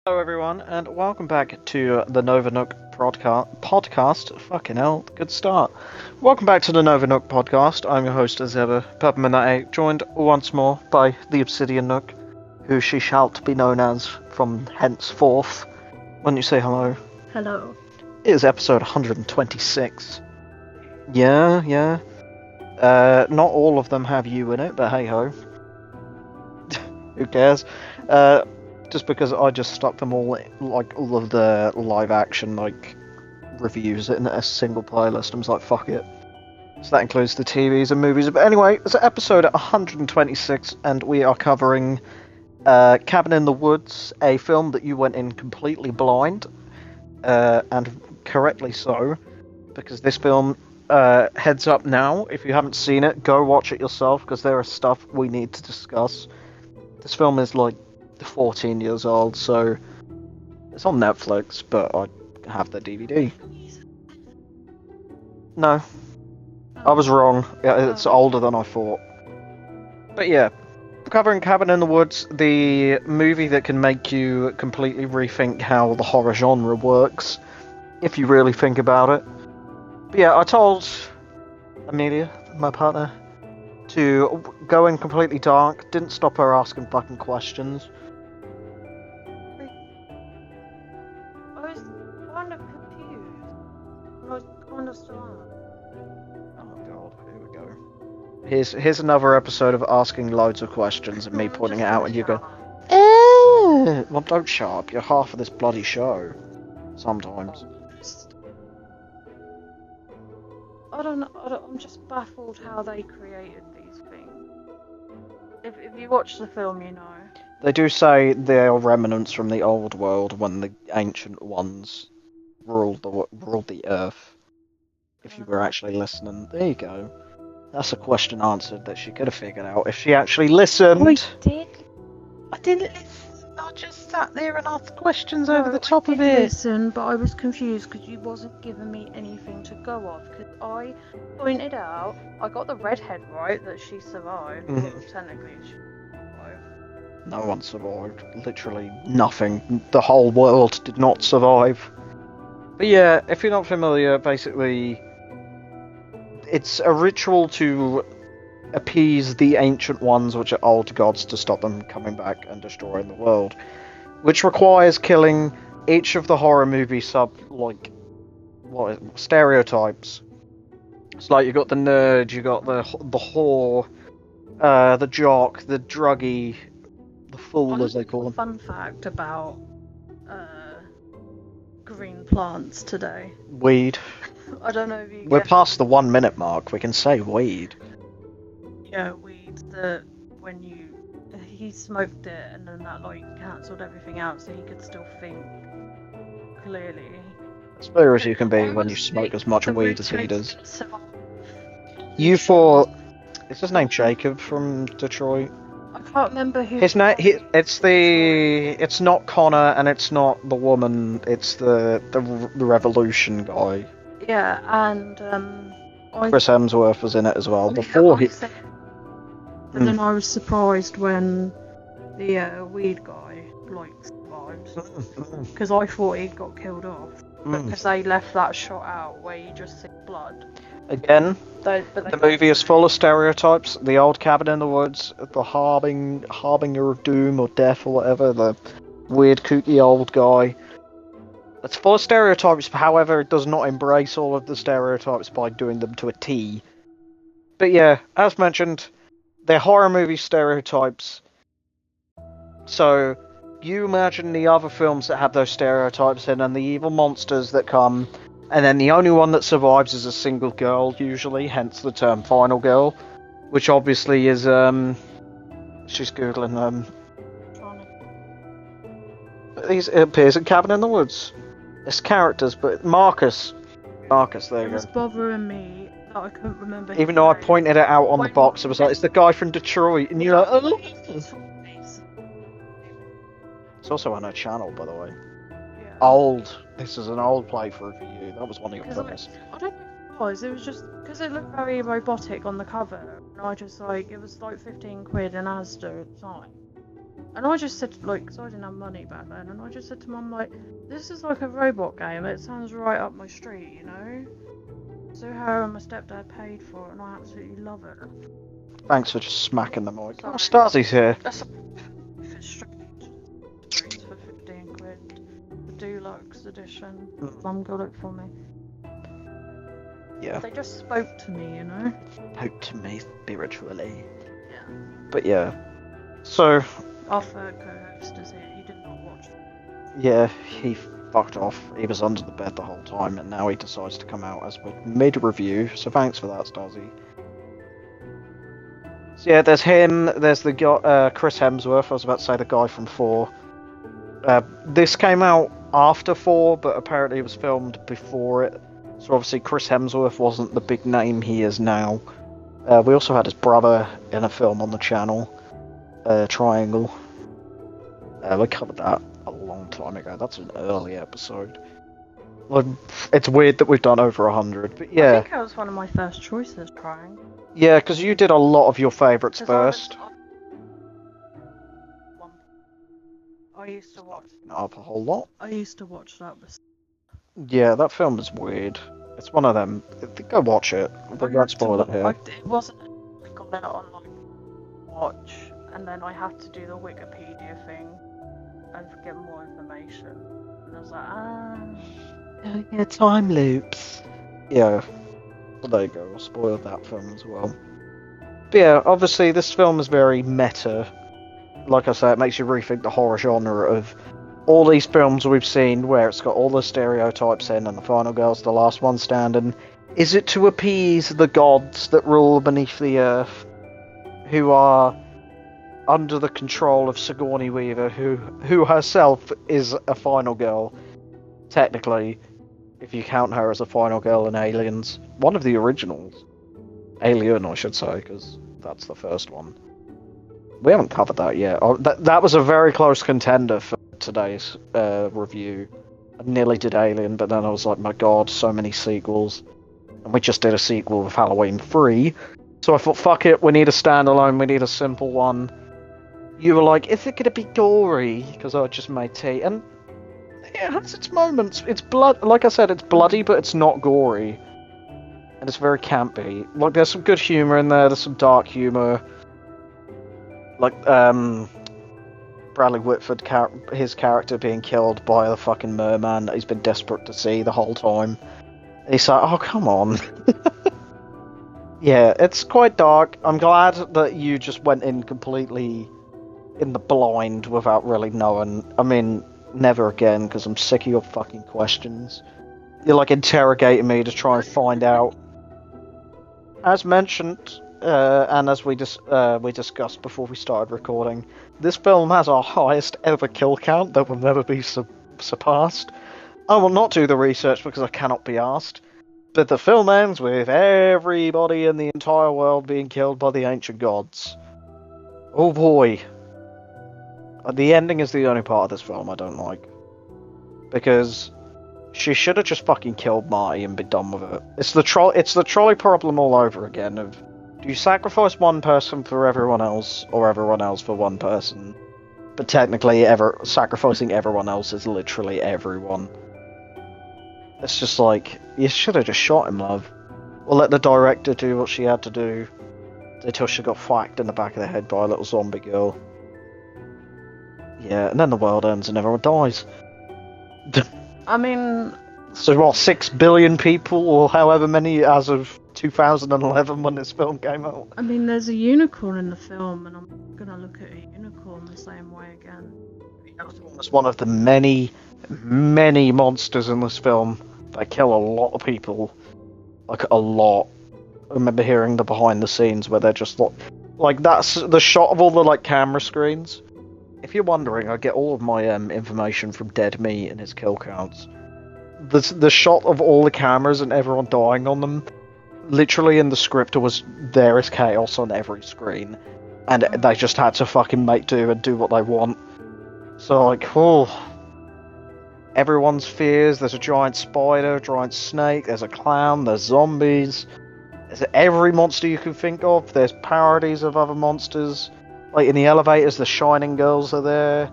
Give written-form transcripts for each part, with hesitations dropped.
Hello, everyone, and welcome back to the Nook podcast. Fucking hell, good start. Welcome back to the Nook podcast. I'm your host, as ever, Peppermint, joined once more by the Obsidian Nook, who she shalt be known as from henceforth. When you say hello, Hello. it is episode 126. Yeah. Not all of them have you in it, but hey ho. Who cares? Just because I just stuck them all, like all of the live action reviews in a single playlist. I was like, fuck it. So that includes the TVs and movies. But anyway, it's episode 126, and we are covering Cabin in the Woods, a film that you went in completely blind, and correctly so, because this film, heads up now, if you haven't seen it, go watch it yourself, because there is stuff we need to discuss. This film is like 14 years old, so it's on Netflix, but I have the DVD. No, I was wrong. Yeah, it's older than I thought. But yeah, covering Cabin in the Woods, the movie that can make you completely rethink how the horror genre works, if you really think about it. But yeah, I told Amelia, my partner, to go in completely dark, didn't stop her asking fucking questions. I was kind of confused. I was kind of still am. Oh god, here we go. Here's another episode of asking loads of questions and me pointing it out and you go, well, don't shut up, you're half of this bloody show. Sometimes. I don't know, I'm just baffled how they created these things. If you watch the film, you know. They do say they are remnants from the old world when the ancient ones ruled the earth. If you were actually listening, there you go. That's a question answered that she could have figured out if she actually listened. I didn't listen. I just sat there and asked questions over the top of it. Listen, but I was confused because you wasn't giving me anything to go off. Because I pointed out, I got the redhead right that she survived. Well, technically, she survived. No one survived. Literally nothing. The whole world did not survive. But yeah, if you're not familiar, basically, it's a ritual to appease the ancient ones, which are old gods, to stop them coming back and destroying the world, which requires killing each of the horror movie stereotypes. It's like you got the nerd, you got the whore, the jock, the druggie, the fool, as they call them. Fun fact about green plants today. Weed. I don't know if you. We're past the 1 minute mark. We can say weed. Yeah, weed. That when he smoked it and then that cancelled everything out, so he could still think clearly. As clear as you can be when you smoke as much weed as he does. You thought, is his name Jacob from Detroit? I can't remember who. His name. It's not Connor and it's not the woman. It's the Revolution guy. Yeah, and Chris Hemsworth was in it as well. But then I was surprised when the weed guy survived, because I thought he got killed off, because they left that shot out where you just see blood. Again, the movie is full of stereotypes. The old cabin in the woods, the harbinger of doom or death or whatever, the weird kooky old guy. It's full of stereotypes, however, it does not embrace all of the stereotypes by doing them to a T. But yeah, as mentioned, they're horror movie stereotypes. So, you imagine the other films that have those stereotypes in, and the evil monsters that come, and then the only one that survives is a single girl, usually, hence the term final girl, which obviously is, she's googling, it appears in Cabin in the Woods. It's characters, but Marcus, there you go. It was bothering me that I couldn't remember. Even though I pointed it out on the box, it was like, it's the guy from Detroit, and you're like, oh. It's also on her channel, by the way. Yeah. Old. This is an old playthrough for you. That was one of your films. I don't know if it was just because it looked very robotic on the cover, and I just it was like 15 quid in Asda at the time. And I just said, like, because I didn't have money back then, and I just said to Mum, like, this is like a robot game. It sounds right up my street, you know. So her and my stepdad paid for it, and I absolutely love it. Thanks for just smacking the mic. Sorry. Oh, Stasy's here. That's a for 15 quid. The deluxe edition. Mum got it for me. Yeah. They just spoke to me, you know. Spoke to me spiritually. Yeah. But yeah. So. Our third co-host is here. He did not watch it. Yeah, he fucked off. He was under the bed the whole time, and now he decides to come out as we're mid-review. So thanks for that, Stasi. So yeah, there's him. There's the guy, Chris Hemsworth. I was about to say the guy from 4. This came out after 4, but apparently it was filmed before it. So obviously Chris Hemsworth wasn't the big name he is now. We also had his brother in a film on the channel, Triangle. We covered that a long time ago. That's an early episode. Like, it's weird that we've done over 100, but yeah. I think that was one of my first choices, Triangle. Yeah, because you did a lot of your favourites first. I used to watch. Up a whole lot. I used to watch that. Yeah, that film is weird. It's one of them. Go watch it. We won't spoil it here. It wasn't. I got it on like watch, and then I had to do the Wikipedia thing and get more information. And I was like, yeah, time loops. Yeah. Well, there you go. I'll spoil that film as well. But yeah, obviously this film is very meta. Like I say, it makes you rethink the horror genre of all these films we've seen where it's got all the stereotypes in and the final girl's the last one standing. Is it to appease the gods that rule beneath the earth, who are under the control of Sigourney Weaver, who herself is a final girl, technically, if you count her as a final girl in Aliens. One of the originals. Alien, I should say, because that's the first one. We haven't covered that yet. That was a very close contender for today's review. I nearly did Alien, but then I was like, my god, so many sequels. And we just did a sequel with Halloween 3. So I thought, fuck it, we need a standalone, we need a simple one. You were like, is it going to be gory? Because I just made tea. And it has its moments. It's blood. Like I said, it's bloody, but it's not gory. And it's very campy. Like, there's some good humour in there, there's some dark humour. Like, Bradley Whitford, his character being killed by the fucking merman that he's been desperate to see the whole time. And he's like, oh, come on. Yeah, it's quite dark. I'm glad that you just went in completely in the blind without really knowing. I mean, never again, because I'm sick of your fucking questions. You're like interrogating me to try and find out. As mentioned, and as we discussed before we started recording, this film has our highest ever kill count that will never be surpassed. I will not do the research because I cannot be asked, but the film ends with everybody in the entire world being killed by the ancient gods. Oh boy. The ending is the only part of this film I don't like. Because she should have just fucking killed Marty and been done with it. It's the trolley problem all over again of, do you sacrifice one person for everyone else, or everyone else for one person? But technically, sacrificing everyone else is literally everyone. It's just like, you should have just shot him, love. Or let the director do what she had to do until she got whacked in the back of the head by a little zombie girl. Yeah, and then the world ends and everyone dies. I mean... So what, 6 billion people, or however many as of 2011 when this film came out? I mean, there's a unicorn in the film, and I'm gonna look at a unicorn the same way again. The unicorn is one of the many, many monsters in this film. They kill a lot of people. Like, a lot. I remember hearing the behind the scenes where they're just like that's the shot of all the like camera screens. If you're wondering, I get all of my information from Dead Meat and his kill counts. The shot of all the cameras and everyone dying on them, literally in the script was there is chaos on every screen, and they just had to fucking make do and do what they want. So like, oh, everyone's fears. There's a giant spider, a giant snake. There's a clown. There's zombies. There's every monster you can think of. There's parodies of other monsters. Like in the elevators, the Shining Girls are there.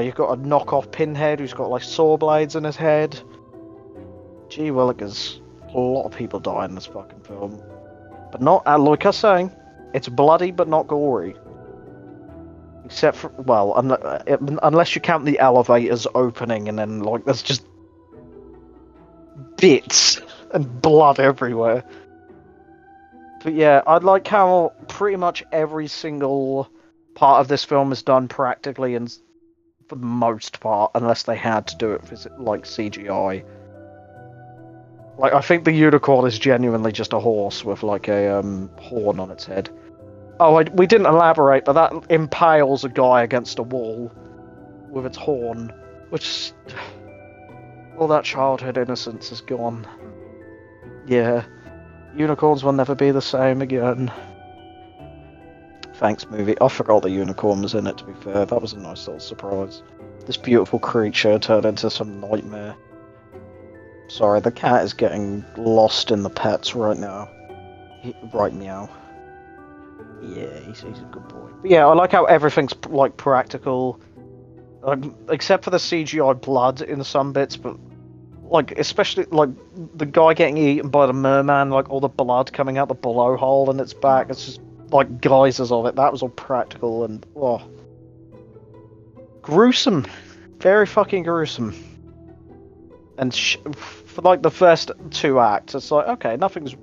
You've got a knockoff Pinhead who's got like saw blades in his head. Gee willikers, a lot of people die in this fucking film. But not, like I was saying, it's bloody but not gory. Except for, well, unless you count the elevators opening and then like there's just bits and blood everywhere. But yeah, I like how pretty much every single part of this film is done practically and for the most part, unless they had to do it for like CGI. Like, I think the unicorn is genuinely just a horse with like a horn on its head. Oh, we didn't elaborate, but that impales a guy against a wall with its horn, which all that childhood innocence is gone. Yeah, unicorns will never be the same again. Thanks, movie. I forgot the unicorn was in it, to be fair. That was a nice little surprise. This beautiful creature turned into some nightmare. Sorry, the cat is getting lost in the pets right now. Right meow. Yeah, he's a good boy. But yeah, I like how everything's like practical. Except for the CGI blood in some bits, but like especially like the guy getting eaten by the merman, like all the blood coming out the blowhole in its back. It's just like geysers of it. That was all practical and gruesome, very fucking gruesome. And for like the first 2 acts, it's like okay, nothing's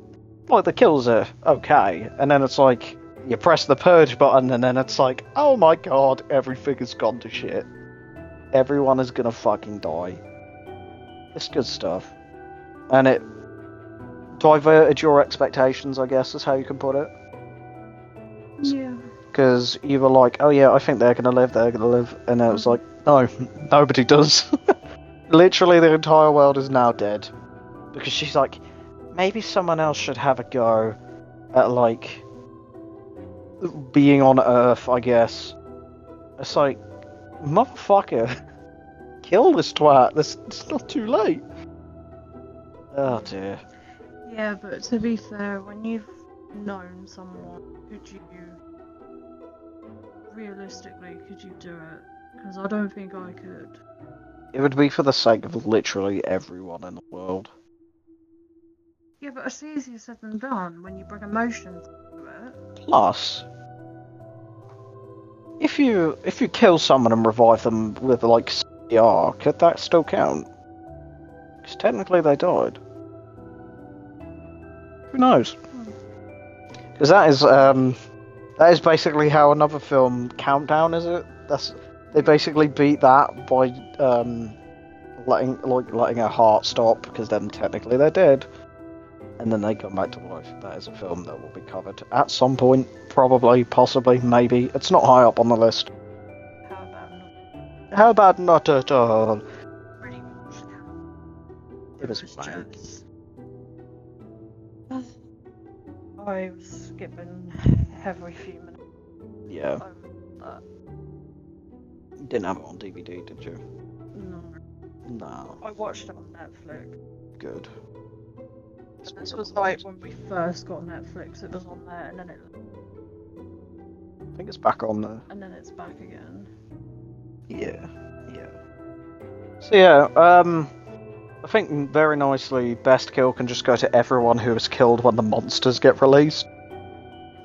like the kills are okay, and then it's like you press the purge button, and then it's like oh my god, everything has gone to shit. Everyone is gonna fucking die. It's good stuff, and it diverted your expectations, I guess, is how you can put it. Yeah. Because you were like, oh yeah, I think they're gonna live, and then it was like, no, nobody does. Literally, the entire world is now dead. Because she's like, maybe someone else should have a go at, like, being on Earth, I guess. It's like, motherfucker, kill this twat, it's not too late. Oh dear. Yeah, but to be fair, when you've known someone, could you do it? Because I don't think I could. It would be for the sake of literally everyone in the world. Yeah, but it's easier said than done when you bring emotions to it. Plus, if you kill someone and revive them with like CPR, could that still count? Because technically they died. Who knows? Because that is basically how another film, Countdown, is it? They basically beat that by letting her heart stop, because then technically they're dead, and then they come back to life. That is a film that will be covered at some point, probably, possibly, maybe. It's not high up on the list. How about not at all? Pretty much. It was fine. I was skipping every few minutes. Yeah. You didn't have it on DVD, did you? No. No. I watched it on Netflix. Good. This was like when we first got Netflix, it was on there, and then I think it's back on there. And then it's back again. Yeah. So yeah, I think very nicely, best kill can just go to everyone who was killed when the monsters get released.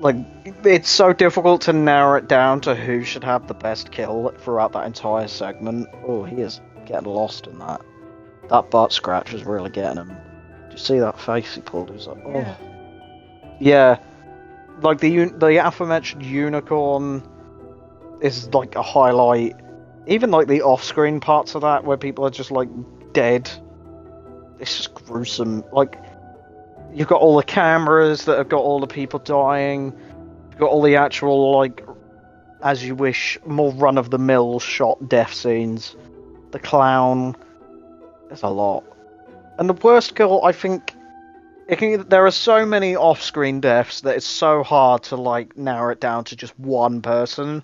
Like, it's so difficult to narrow it down to who should have the best kill throughout that entire segment. Oh, he is getting lost in that. That butt scratch is really getting him. Did you see that face he pulled? He was like, oh. Yeah. Like, the aforementioned unicorn is, like, a highlight. Even, like, the off-screen parts of that where people are just, like, dead. It's just gruesome. Like, you've got all the cameras that have got all the people dying. You've got all the actual, like, as you wish, more run-of-the-mill shot death scenes. The clown. There's a lot. And the worst kill, I think, there are so many off-screen deaths that it's so hard to, like, narrow it down to just one person.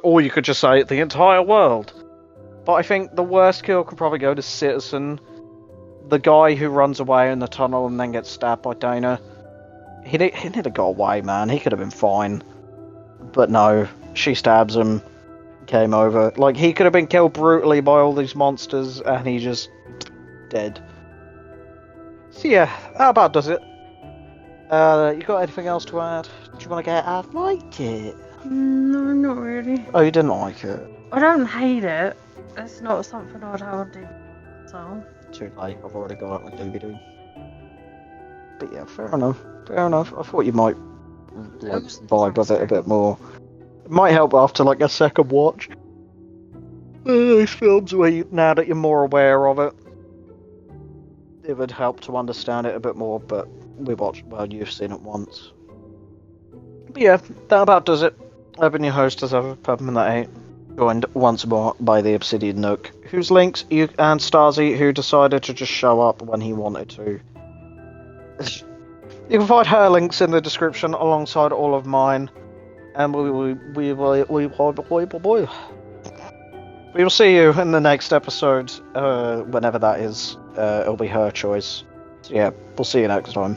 Or you could just say the entire world. But I think the worst kill could probably go to Citizen. The guy who runs away in the tunnel and then gets stabbed by Dana. He nearly got away, man. He could have been fine. But no, she stabs him, came over. Like, he could have been killed brutally by all these monsters, and he just dead. So yeah, that about does it. You got anything else to add? Do you want to get I've liked it? No, not really. Oh, you didn't like it? I don't hate it. It's not something I'd have on DVD. So. Too late, I've already got it on DVD. But yeah, fair enough. Fair enough. I thought you might like vibe with it a bit more. It might help after like a second watch. These films where now that you're more aware of it, it would help to understand it a bit more, but you've seen it once. But yeah, that about does it. I've been your host as ever, Peppermint8, joined once more by the Obsidian Nook, whose links and Stasi, who decided to just show up when he wanted to. You can find her links in the description alongside all of mine, and we will see you in the next episode, whenever that is. It'll be her choice. So yeah, we'll see you next time.